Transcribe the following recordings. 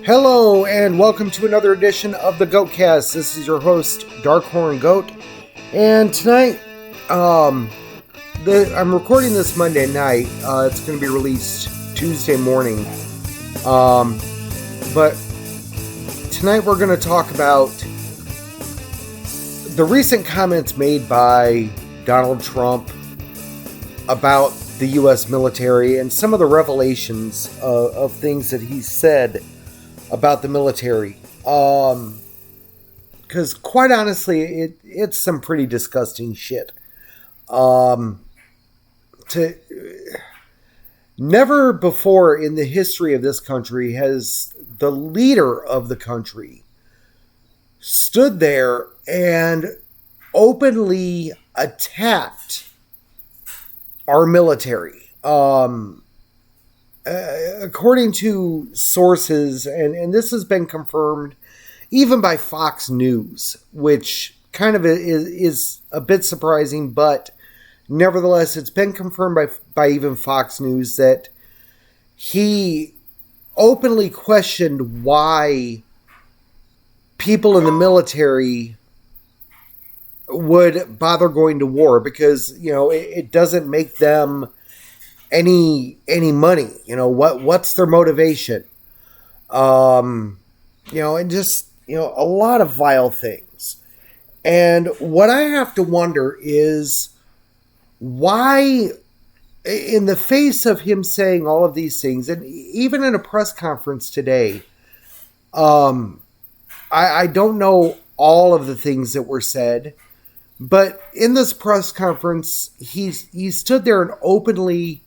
Hello and welcome to another edition of the GoatCast. This is your host, Darkhorn Goat, and tonight, I'm recording this Monday night. It's going to be released Tuesday morning, but tonight we're going to talk about the recent comments made by Donald Trump about the U.S. military and some of the revelations of things that he said about the military. Because quite honestly, it's some pretty disgusting shit. Never before in the history of this country has the leader of the country stood there and openly attacked our military. According to sources, and this has been confirmed even by Fox News, which kind of is a bit surprising, but nevertheless, it's been confirmed by even Fox News that he openly questioned why people in the military would bother going to war, because, you know, it doesn't make them any money. You know, what's their motivation? And just, a lot of vile things. And what I have to wonder is why, in the face of him saying all of these things, and even in a press conference today, I don't know all of the things that were said, but in this press conference, he stood there and openly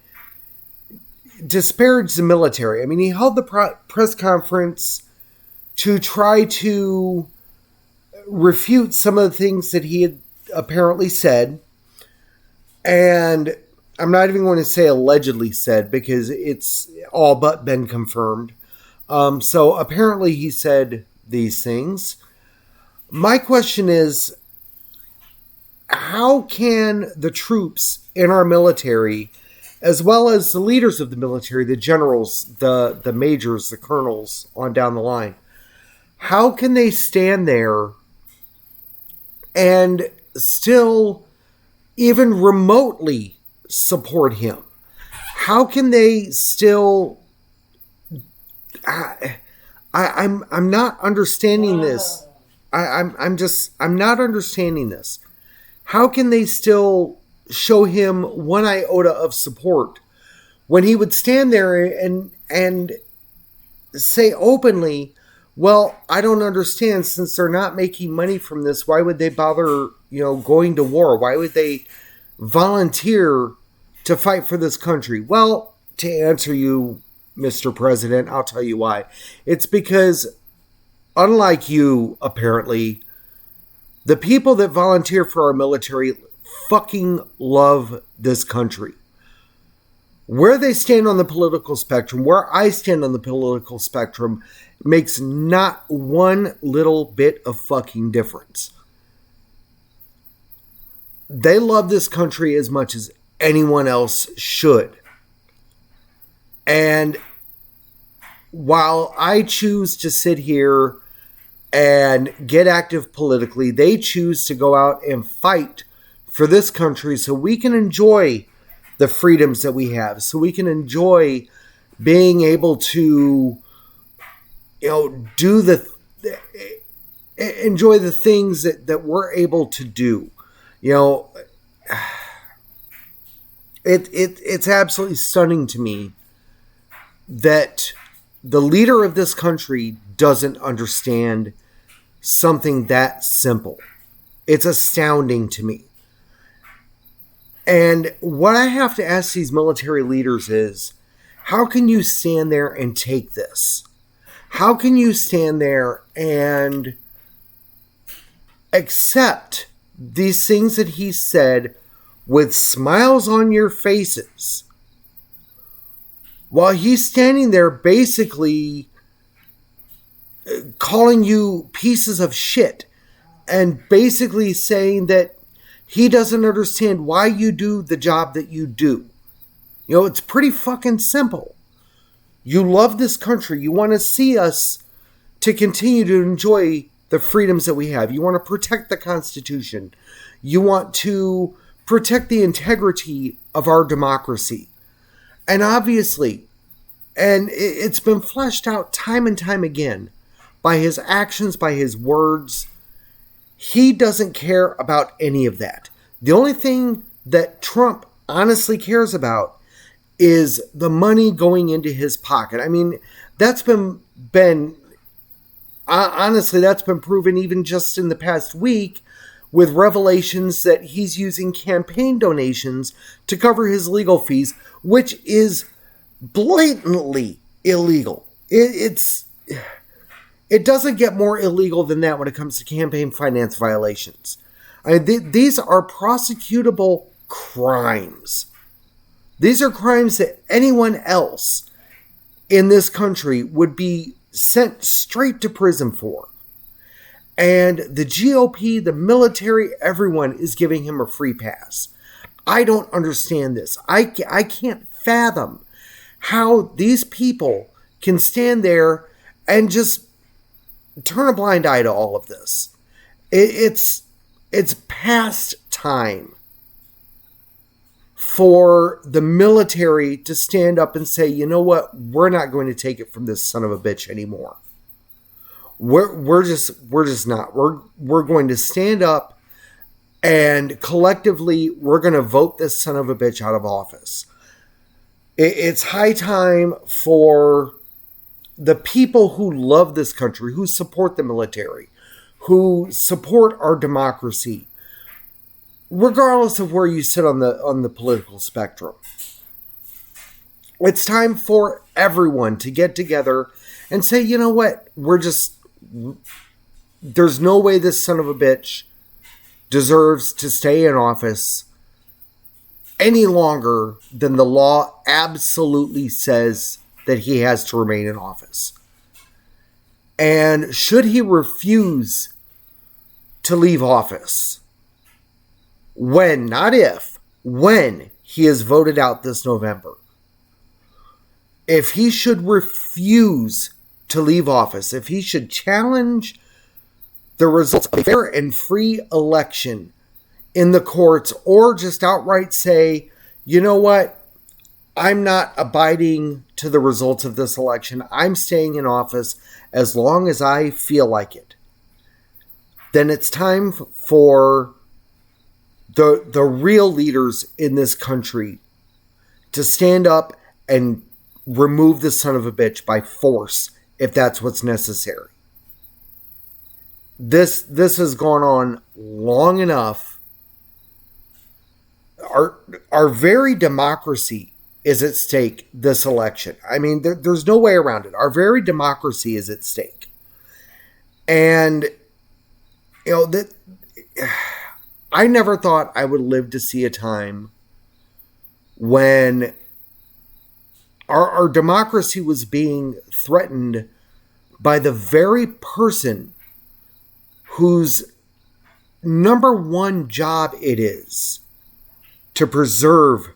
disparaged the military. I mean, he held the press conference to try to refute some of the things that he had apparently said. And I'm not even going to say allegedly said, because it's all but been confirmed. So apparently he said these things. My question is, how can the troops in our military, as well as the leaders of the military, the generals, the majors, the colonels, on down the line, how can they stand there and still even remotely support him? How can they still... I'm not understanding this. I'm not understanding this. How can they still show him one iota of support when he would stand there and say openly, well, I don't understand, since they're not making money from this, why would they bother, going to war? Why would they volunteer to fight for this country? Well, to answer you, Mr. President, I'll tell you why. It's because, unlike you, apparently, the people that volunteer for our military fucking love this country. Where they stand on the political spectrum, where I stand on the political spectrum, makes not one little bit of fucking difference. They love this country as much as anyone else should. And while I choose to sit here and get active politically, they choose to go out and fight for this country so we can enjoy the freedoms that we have, so we can enjoy being able to, enjoy the things that we're able to do. It's absolutely stunning to me that the leader of this country doesn't understand something that simple. It's astounding to me. And what I have to ask these military leaders is, how can you stand there and take this? How can you stand there and accept these things that he said with smiles on your faces, while he's standing there basically calling you pieces of shit and basically saying that he doesn't understand why you do the job that you do? It's pretty fucking simple. You love this country. You want to see us to continue to enjoy the freedoms that we have. You want to protect the Constitution. You want to protect the integrity of our democracy. And obviously, and it's been fleshed out time and time again by his actions, by his words, he doesn't care about any of that. The only thing that Trump honestly cares about is the money going into his pocket. I mean, that's been honestly, that's been proven even just in the past week with revelations that he's using campaign donations to cover his legal fees, which is blatantly illegal. It doesn't get more illegal than that when it comes to campaign finance violations. I mean, these are prosecutable crimes. These are crimes that anyone else in this country would be sent straight to prison for. And the GOP, the military, everyone is giving him a free pass. I don't understand this. I can't fathom how these people can stand there and just turn a blind eye to all of this. It's past time for the military to stand up and say, you know what, we're not going to take it from this son of a bitch anymore. We're just not. We're going to stand up and collectively we're going to vote this son of a bitch out of office. It's high time for the people who love this country, who support the military, who support our democracy, regardless of where you sit on the political spectrum. It's time for everyone to get together and say, you know what, there's no way this son of a bitch deserves to stay in office any longer than the law absolutely says that he has to remain in office. And should he refuse to leave office, when, not if, when he is voted out this November, if he should refuse to leave office, if he should challenge the results of a fair and free election in the courts, or just outright say, you know what, I'm not abiding to the results of this election, I'm staying in office as long as I feel like it, then it's time for the real leaders in this country to stand up and remove this son of a bitch by force if that's what's necessary. This has gone on long enough. Our very democracy is at stake this election. I mean, there's no way around it. Our very democracy is at stake. And, you know, I never thought I would live to see a time when our democracy was being threatened by the very person whose number one job it is to preserve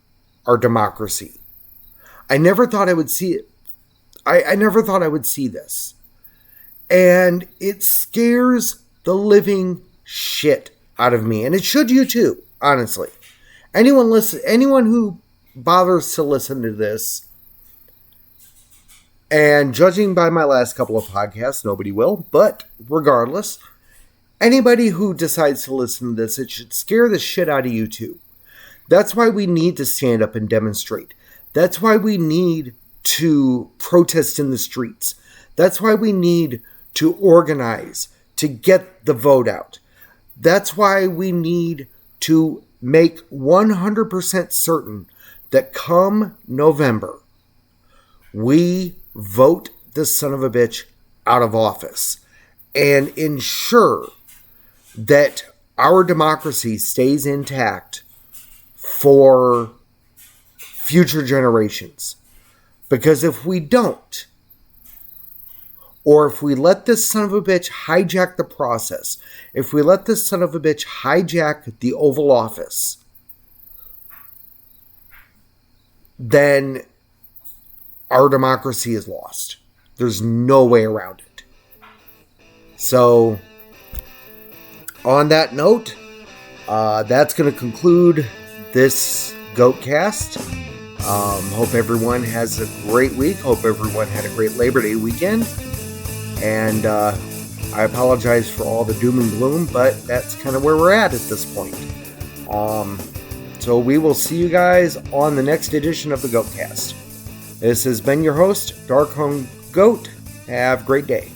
our democracy. I never thought I would see it. I never thought I would see this. And it scares the living shit out of me. And it should you too, honestly. Anyone who bothers to listen to this, and judging by my last couple of podcasts, nobody will, but regardless, anybody who decides to listen to this, it should scare the shit out of you too. That's why we need to stand up and demonstrate. That's why we need to protest in the streets. That's why we need to organize to get the vote out. That's why we need to make 100% certain that come November, we vote this son of a bitch out of office and ensure that our democracy stays intact for future generations. Because if we don't, or if we let this son of a bitch hijack the process, if we let this son of a bitch hijack the Oval Office, then our democracy is lost. There's no way around it. So, on that note, that's going to conclude this GoatCast. Hope everyone has a great week. Hope everyone had a great Labor Day weekend. And I apologize for all the doom and gloom, but that's kind of where we're at this point. So we will see you guys on the next edition of the GoatCast. This has been your host, Darkhorn Goat. Have a great day.